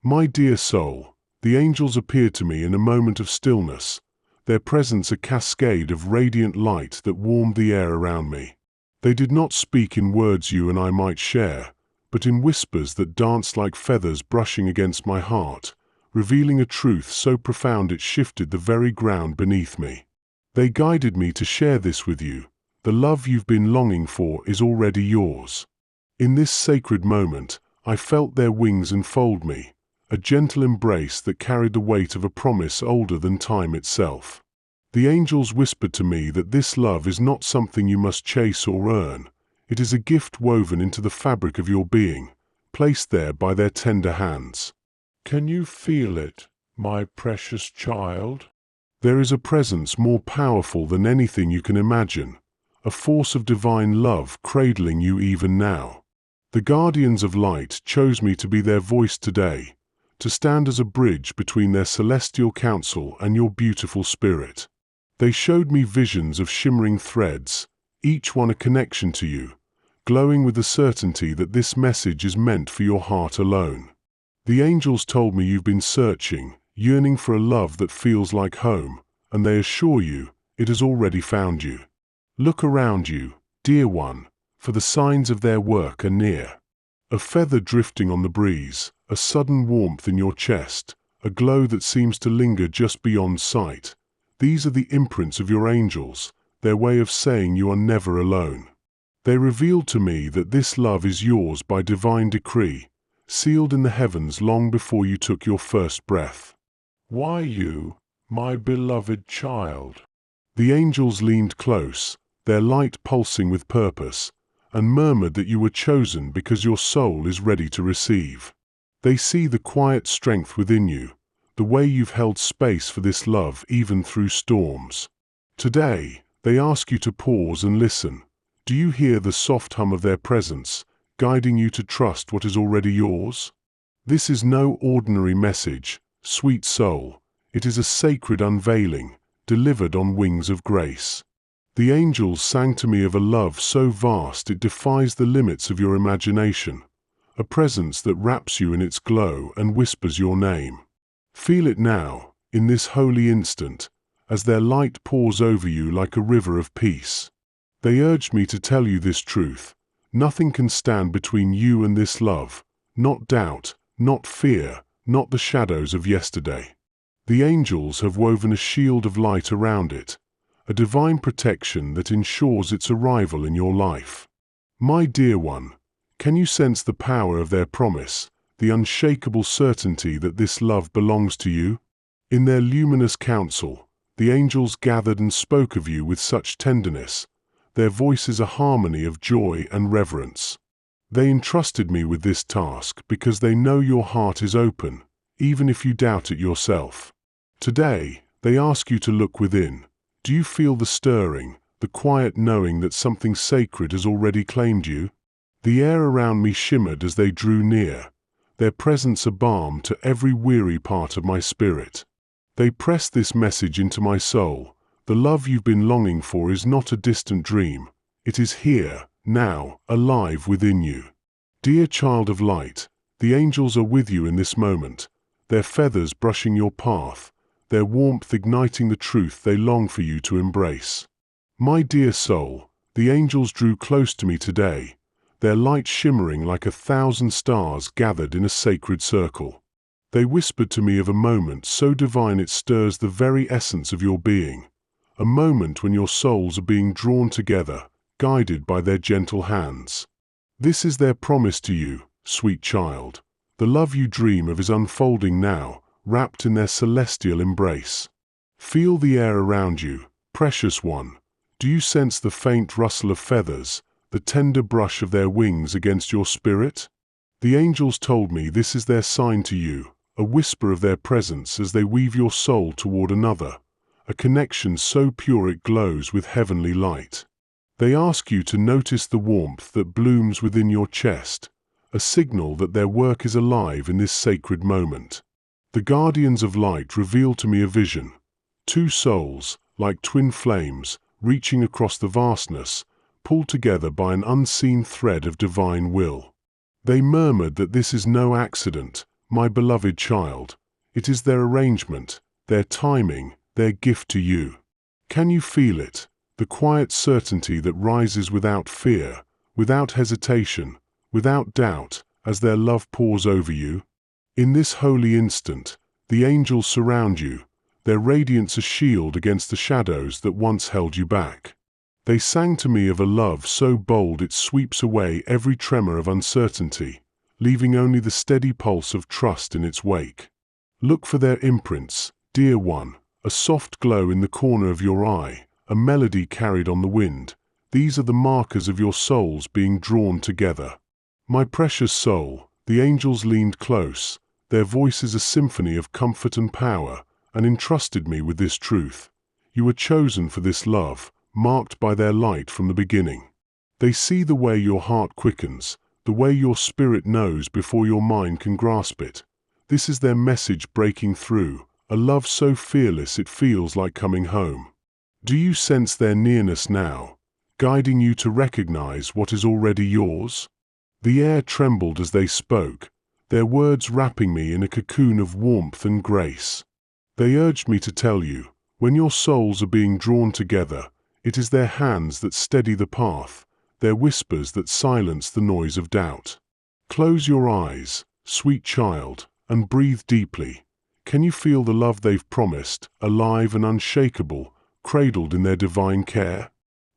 My dear soul, the angels appeared to me in a moment of stillness, their presence a cascade of radiant light that warmed the air around me. They did not speak in words you and I might share, but in whispers that danced like feathers brushing against my heart, revealing a truth so profound it shifted the very ground beneath me. They guided me to share this with you. The love you've been longing for is already yours. In this sacred moment, I felt their wings enfold me, a gentle embrace that carried the weight of a promise older than time itself. The angels whispered to me that this love is not something you must chase or earn. It is a gift woven into the fabric of your being, placed there by their tender hands. Can you feel it, my precious child? There is a presence more powerful than anything you can imagine, a force of divine love cradling you even now. The guardians of light chose me to be their voice today, to stand as a bridge between their celestial counsel and your beautiful spirit. They showed me visions of shimmering threads, each one a connection to you, glowing with the certainty that this message is meant for your heart alone. The angels told me you've been searching, yearning for a love that feels like home, and they assure you, it has already found you. Look around you, dear one, for the signs of their work are near. A feather drifting on the breeze, a sudden warmth in your chest, a glow that seems to linger just beyond sight. These are the imprints of your angels, their way of saying you are never alone. They revealed to me that this love is yours by divine decree, sealed in the heavens long before you took your first breath. Why you, my beloved child? The angels leaned close, their light pulsing with purpose, and murmured that you were chosen because your soul is ready to receive. They see the quiet strength within you, the way you've held space for this love even through storms. Today, they ask you to pause and listen. Do you hear the soft hum of their presence, guiding you to trust what is already yours? This is no ordinary message, sweet soul. It is a sacred unveiling, delivered on wings of grace. The angels sang to me of a love so vast it defies the limits of your imagination, a presence that wraps you in its glow and whispers your name. Feel it now, in this holy instant, as their light pours over you like a river of peace. They urged me to tell you this truth. Nothing can stand between you and this love, not doubt, not fear, not the shadows of yesterday. The angels have woven a shield of light around it, a divine protection that ensures its arrival in your life. My dear one, can you sense the power of their promise, the unshakable certainty that this love belongs to you? In their luminous counsel, the angels gathered and spoke of you with such tenderness, their voices a harmony of joy and reverence. They entrusted me with this task because they know your heart is open, even if you doubt it yourself. Today, they ask you to look within. Do you feel the stirring, the quiet knowing that something sacred has already claimed you? The air around me shimmered as they drew near, their presence a balm to every weary part of my spirit. They pressed this message into my soul. The love you've been longing for is not a distant dream. It is here, now, alive within you. Dear child of light, the angels are with you in this moment, their feathers brushing your path, their warmth igniting the truth they long for you to embrace. My dear soul, the angels drew close to me today, their light shimmering like 1,000 stars gathered in a sacred circle. They whispered to me of a moment so divine it stirs the very essence of your being, a moment when your souls are being drawn together, guided by their gentle hands. This is their promise to you, sweet child. The love you dream of is unfolding now, wrapped in their celestial embrace. Feel the air around you, precious one. Do you sense the faint rustle of feathers, the tender brush of their wings against your spirit? The angels told me this is their sign to you, a whisper of their presence as they weave your soul toward another, a connection so pure it glows with heavenly light. They ask you to notice the warmth that blooms within your chest, a signal that their work is alive in this sacred moment. The guardians of light reveal to me a vision, two souls, like twin flames, reaching across the vastness, pulled together by an unseen thread of divine will. They murmured that this is no accident, my beloved child. It is their arrangement, their timing, their gift to you. Can you feel it? The quiet certainty that rises without fear, without hesitation, without doubt, as their love pours over you? In this holy instant, the angels surround you, their radiance a shield against the shadows that once held you back. They sang to me of a love so bold it sweeps away every tremor of uncertainty, leaving only the steady pulse of trust in its wake. Look for their imprints, dear one, a soft glow in the corner of your eye, a melody carried on the wind. These are the markers of your souls being drawn together. My precious soul, the angels leaned close, their voices a symphony of comfort and power, and entrusted me with this truth. You were chosen for this love, marked by their light from the beginning. They see the way your heart quickens, the way your spirit knows before your mind can grasp it. This is their message breaking through, a love so fearless it feels like coming home. Do you sense their nearness now, guiding you to recognize what is already yours? The air trembled as they spoke, their words wrapping me in a cocoon of warmth and grace. They urged me to tell you, when your souls are being drawn together, it is their hands that steady the path, their whispers that silence the noise of doubt. Close your eyes, sweet child, and breathe deeply. Can you feel the love they've promised, alive and unshakable, cradled in their divine care?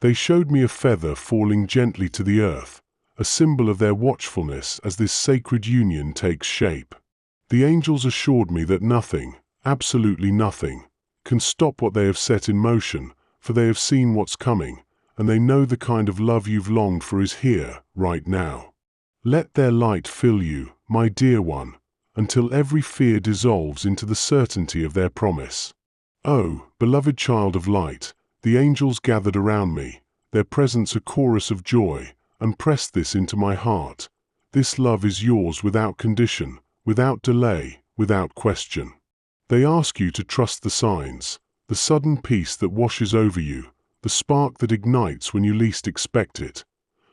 They showed me a feather falling gently to the earth, a symbol of their watchfulness as this sacred union takes shape. The angels assured me that nothing, absolutely nothing, can stop what they have set in motion, for they have seen what's coming, and they know the kind of love you've longed for is here, right now. Let their light fill you, my dear one, until every fear dissolves into the certainty of their promise. Oh, beloved child of light, the angels gathered around me, their presence a chorus of joy, and pressed this into my heart. This love is yours without condition, without delay, without question. They ask you to trust the signs, the sudden peace that washes over you, the spark that ignites when you least expect it.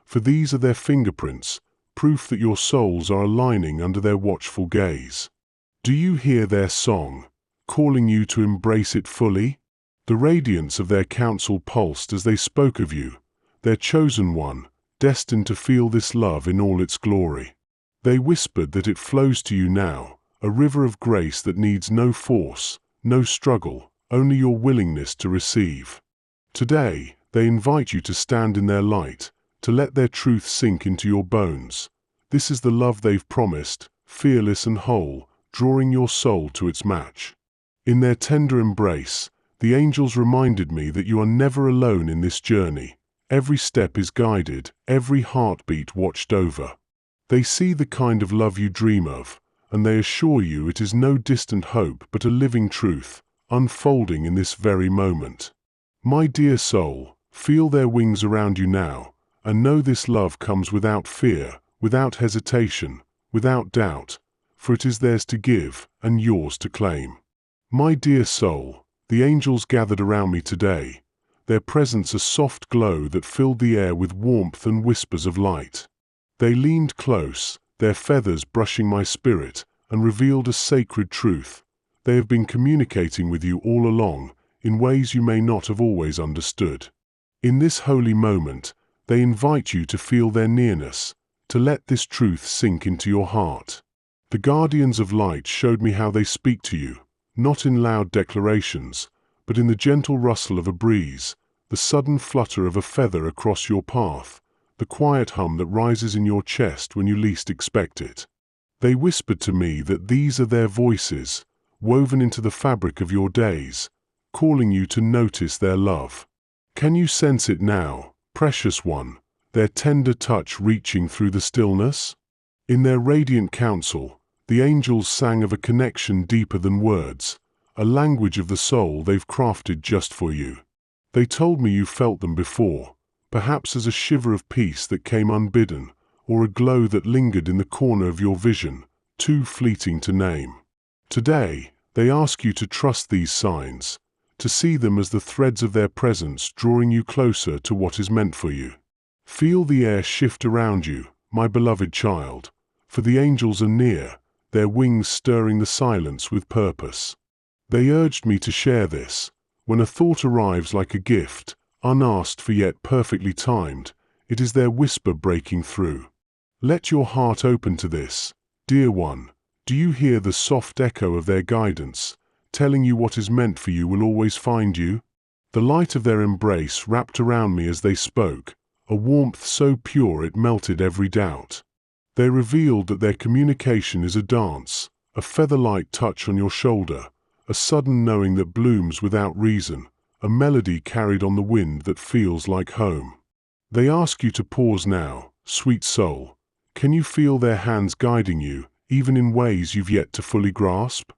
For these are their fingerprints, proof that your souls are aligning under their watchful gaze. Do you hear their song, calling you to embrace it fully? The radiance of their counsel pulsed as they spoke of you, their chosen one, destined to feel this love in all its glory. They whispered that it flows to you now, a river of grace that needs no force, no struggle, only your willingness to receive. Today, they invite you to stand in their light, to let their truth sink into your bones. This is the love they've promised, fearless and whole, drawing your soul to its match. In their tender embrace, the angels reminded me that you are never alone in this journey. Every step is guided, every heartbeat watched over. They see the kind of love you dream of, and they assure you it is no distant hope but a living truth, unfolding in this very moment. My dear soul, feel their wings around you now, and know this love comes without fear, without hesitation, without doubt, for it is theirs to give and yours to claim. My dear soul, the angels gathered around me today, their presence a soft glow that filled the air with warmth and whispers of light. They leaned close, their feathers brushing my spirit, and revealed a sacred truth. They have been communicating with you all along, in ways you may not have always understood. In this holy moment, they invite you to feel their nearness, to let this truth sink into your heart. The guardians of light showed me how they speak to you, not in loud declarations, but in the gentle rustle of a breeze, the sudden flutter of a feather across your path, the quiet hum that rises in your chest when you least expect it. They whispered to me that these are their voices, woven into the fabric of your days, calling you to notice their love. Can you sense it now, precious one, their tender touch reaching through the stillness? In their radiant counsel, the angels sang of a connection deeper than words, a language of the soul they've crafted just for you. They told me you felt them before, perhaps as a shiver of peace that came unbidden, or a glow that lingered in the corner of your vision, too fleeting to name. Today, they ask you to trust these signs, to see them as the threads of their presence drawing you closer to what is meant for you. Feel the air shift around you, my beloved child, for the angels are near, their wings stirring the silence with purpose. They urged me to share this. When a thought arrives like a gift, unasked for yet perfectly timed, it is their whisper breaking through. Let your heart open to this, dear one. Do you hear the soft echo of their guidance, telling you what is meant for you will always find you? The light of their embrace wrapped around me as they spoke, a warmth so pure it melted every doubt. They revealed that their communication is a dance, a feather-light touch on your shoulder, a sudden knowing that blooms without reason, a melody carried on the wind that feels like home. They ask you to pause now, sweet soul. Can you feel their hands guiding you, even in ways you've yet to fully grasp?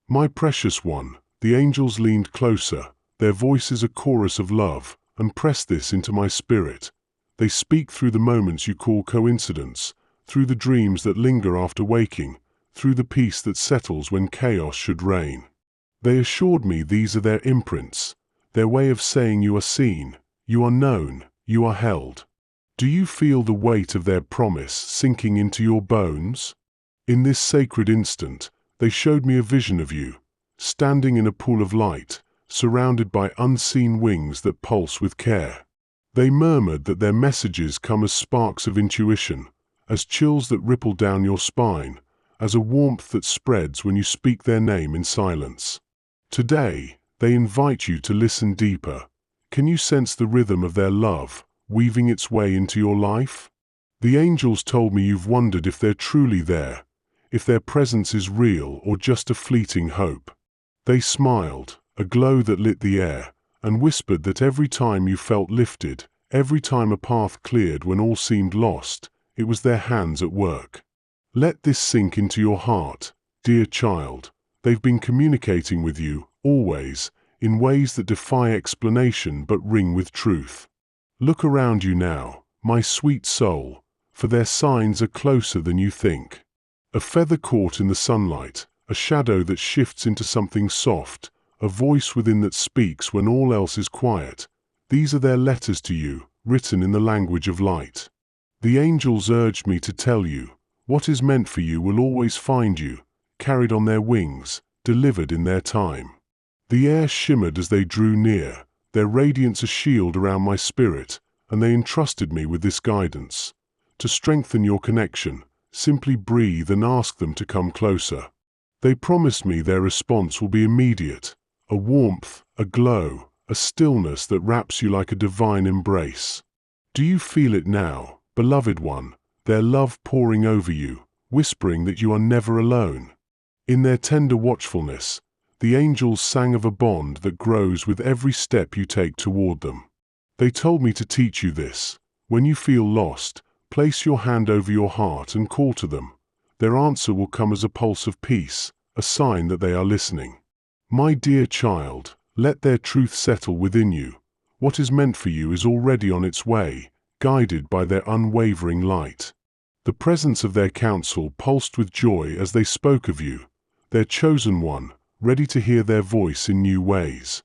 My precious one, the angels leaned closer, their voices a chorus of love, and pressed this into my spirit. They speak through the moments you call coincidence, through the dreams that linger after waking, through the peace that settles when chaos should reign. They assured me these are their imprints, their way of saying you are seen, you are known, you are held. Do you feel the weight of their promise sinking into your bones? In this sacred instant, they showed me a vision of you, standing in a pool of light, surrounded by unseen wings that pulse with care. They murmured that their messages come as sparks of intuition, as chills that ripple down your spine, as a warmth that spreads when you speak their name in silence. Today, they invite you to listen deeper. Can you sense the rhythm of their love, weaving its way into your life? The angels told me you've wondered if they're truly there, if their presence is real or just a fleeting hope. They smiled, a glow that lit the air, and whispered that every time you felt lifted, every time a path cleared when all seemed lost, it was their hands at work. Let this sink into your heart, dear child. They've been communicating with you, always, in ways that defy explanation but ring with truth. Look around you now, my sweet soul, for their signs are closer than you think. A feather caught in the sunlight, a shadow that shifts into something soft, a voice within that speaks when all else is quiet. These are their letters to you, written in the language of light. The angels urged me to tell you, what is meant for you will always find you, carried on their wings, delivered in their time. The air shimmered as they drew near, their radiance a shield around my spirit, and they entrusted me with this guidance. To strengthen your connection, simply breathe and ask them to come closer. They promised me their response will be immediate, a warmth, a glow, a stillness that wraps you like a divine embrace. Do you feel it now, beloved one, their love pouring over you, whispering that you are never alone? In their tender watchfulness, the angels sang of a bond that grows with every step you take toward them. They told me to teach you this. When you feel lost, place your hand over your heart and call to them. Their answer will come as a pulse of peace, a sign that they are listening. My dear child, let their truth settle within you. What is meant for you is already on its way, guided by their unwavering light. The presence of their counsel pulsed with joy as they spoke of you, their chosen one, ready to hear their voice in new ways.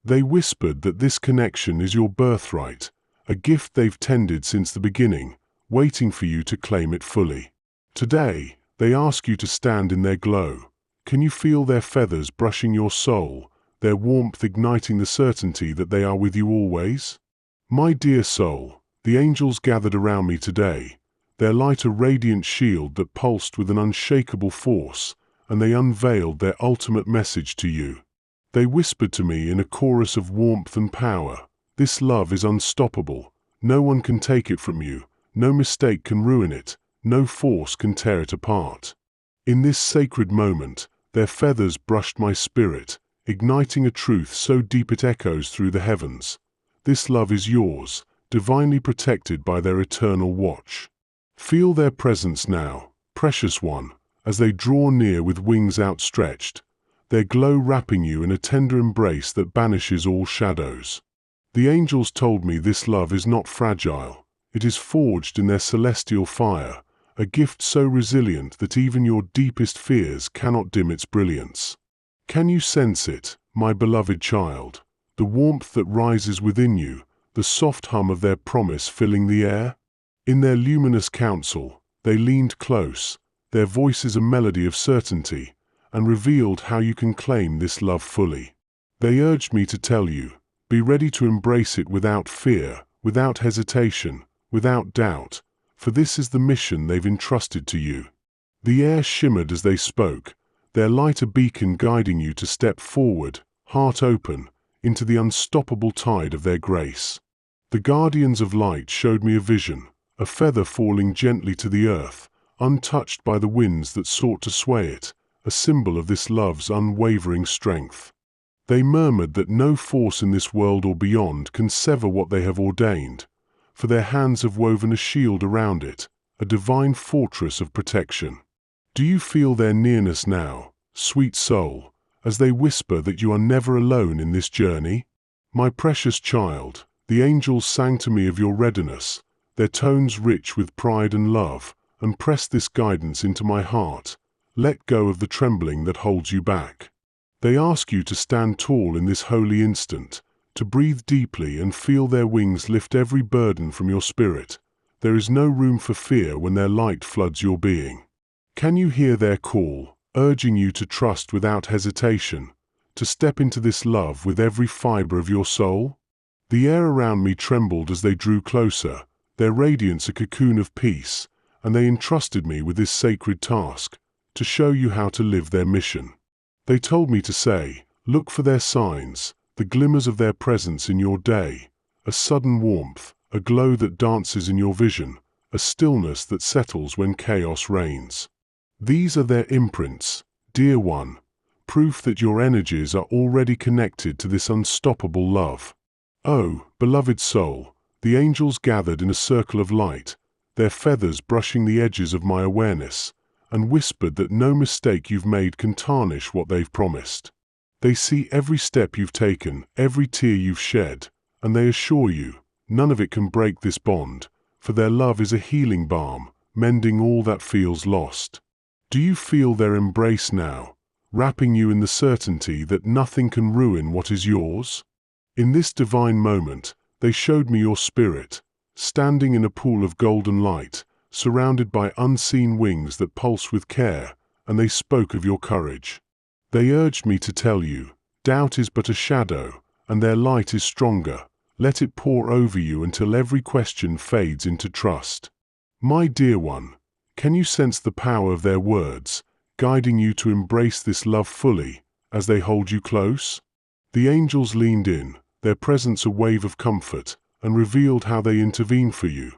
They whispered that this connection is your birthright, a gift they've tended since the beginning, waiting for you to claim it fully. Today, they ask you to stand in their glow. Can you feel their feathers brushing your soul, their warmth igniting the certainty that they are with you always? My dear soul, the angels gathered around me today, their light a radiant shield that pulsed with an unshakable force, and they unveiled their ultimate message to you. They whispered to me in a chorus of warmth and power, this love is unstoppable, no one can take it from you, no mistake can ruin it, no force can tear it apart. In this sacred moment, their feathers brushed my spirit, igniting a truth so deep it echoes through the heavens. This love is yours, divinely protected by their eternal watch. Feel their presence now, precious one, as they draw near with wings outstretched, their glow wrapping you in a tender embrace that banishes all shadows. The angels told me this love is not fragile, it is forged in their celestial fire, a gift so resilient that even your deepest fears cannot dim its brilliance. Can you sense it, my beloved child, the warmth that rises within you, the soft hum of their promise filling the air? In their luminous counsel, they leaned close, their voices a melody of certainty, and revealed how you can claim this love fully. They urged me to tell you, be ready to embrace it without fear, without hesitation, without doubt, for this is the mission they've entrusted to you. The air shimmered as they spoke, their light a beacon guiding you to step forward, heart open, into the unstoppable tide of their grace. The guardians of light showed me a vision, a feather falling gently to the earth, untouched by the winds that sought to sway it, a symbol of this love's unwavering strength. They murmured that no force in this world or beyond can sever what they have ordained, for their hands have woven a shield around it, a divine fortress of protection. Do you feel their nearness now, sweet soul, as they whisper that you are never alone in this journey? My precious child, the angels sang to me of your readiness, their tones rich with pride and love, and pressed this guidance into my heart. Let go of the trembling that holds you back. They ask you to stand tall in this holy instant, to breathe deeply and feel their wings lift every burden from your spirit. There is no room for fear when their light floods your being. Can you hear their call, urging you to trust without hesitation, to step into this love with every fiber of your soul? The air around me trembled as they drew closer, their radiance a cocoon of peace, and they entrusted me with this sacred task, to show you how to live their mission. They told me to say, look for their signs, the glimmers of their presence in your day, a sudden warmth, a glow that dances in your vision, a stillness that settles when chaos reigns. These are their imprints, dear one, proof that your energies are already connected to this unstoppable love. Oh, beloved soul, the angels gathered in a circle of light, their feathers brushing the edges of my awareness, and whispered that no mistake you've made can tarnish what they've promised. They see every step you've taken, every tear you've shed, and they assure you, none of it can break this bond, for their love is a healing balm, mending all that feels lost. Do you feel their embrace now, wrapping you in the certainty that nothing can ruin what is yours? In this divine moment, they showed me your spirit, standing in a pool of golden light, surrounded by unseen wings that pulse with care, and they spoke of your courage. They urged me to tell you, doubt is but a shadow, and their light is stronger. Let it pour over you until every question fades into trust. My dear one, can you sense the power of their words, guiding you to embrace this love fully, as they hold you close? The angels leaned in, their presence a wave of comfort, and revealed how they intervene for you.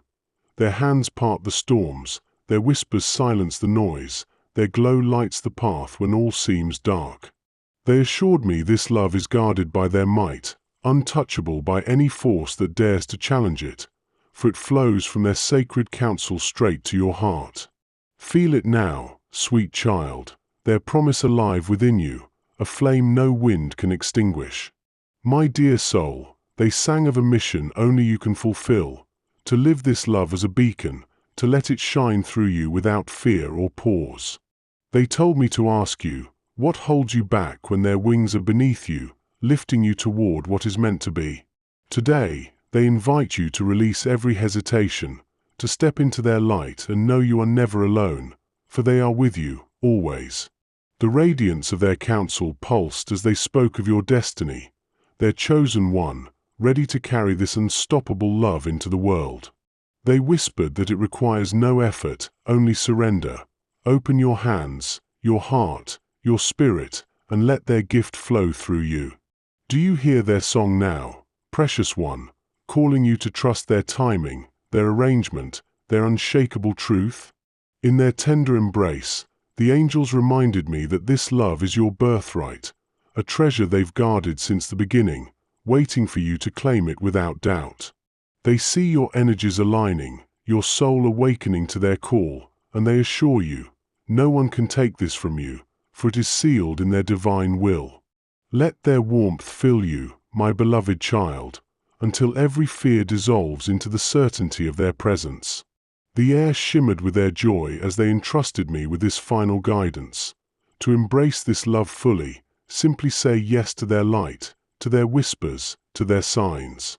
Their hands part the storms, their whispers silence the noise, their glow lights the path when all seems dark. They assured me this love is guarded by their might, untouchable by any force that dares to challenge it, for it flows from their sacred counsel straight to your heart. Feel it now, sweet child, their promise alive within you, a flame no wind can extinguish. My dear soul, they sang of a mission only you can fulfill, to live this love as a beacon, to let it shine through you without fear or pause. They told me to ask you, what holds you back when their wings are beneath you, lifting you toward what is meant to be? Today, they invite you to release every hesitation, to step into their light and know you are never alone, for they are with you, always. The radiance of their counsel pulsed as they spoke of your destiny, their chosen one, ready to carry this unstoppable love into the world. They whispered that it requires no effort, only surrender. Open your hands, your heart, your spirit, and let their gift flow through you. Do you hear their song now, precious one, calling you to trust their timing, their arrangement, their unshakable truth? In their tender embrace, the angels reminded me that this love is your birthright, a treasure they've guarded since the beginning, waiting for you to claim it without doubt. They see your energies aligning, your soul awakening to their call, and they assure you, no one can take this from you, for it is sealed in their divine will. Let their warmth fill you, my beloved child, until every fear dissolves into the certainty of their presence. The air shimmered with their joy as they entrusted me with this final guidance. To embrace this love fully, simply say yes to their light, to their whispers, to their signs.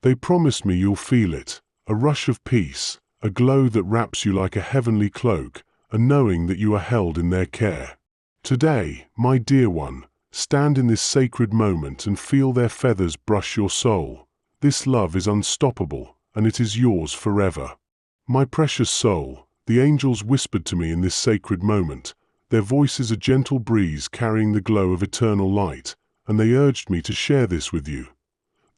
They promise me you'll feel it, a rush of peace, a glow that wraps you like a heavenly cloak, and knowing that you are held in their care. Today, my dear one, stand in this sacred moment and feel their feathers brush your soul. This love is unstoppable, and it is yours forever. My precious soul, the angels whispered to me in this sacred moment. Their voices a gentle breeze carrying the glow of eternal light, and they urged me to share this with you.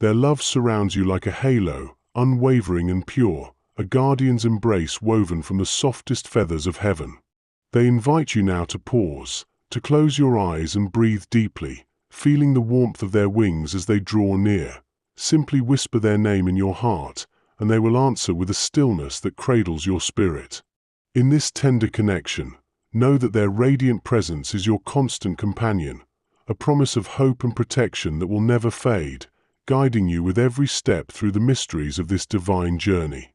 Their love surrounds you like a halo, unwavering and pure, a guardian's embrace woven from the softest feathers of heaven. They invite you now to pause, to close your eyes and breathe deeply, feeling the warmth of their wings as they draw near. Simply whisper their name in your heart, and they will answer with a stillness that cradles your spirit. In this tender connection, know that their radiant presence is your constant companion, a promise of hope and protection that will never fade, guiding you with every step through the mysteries of this divine journey.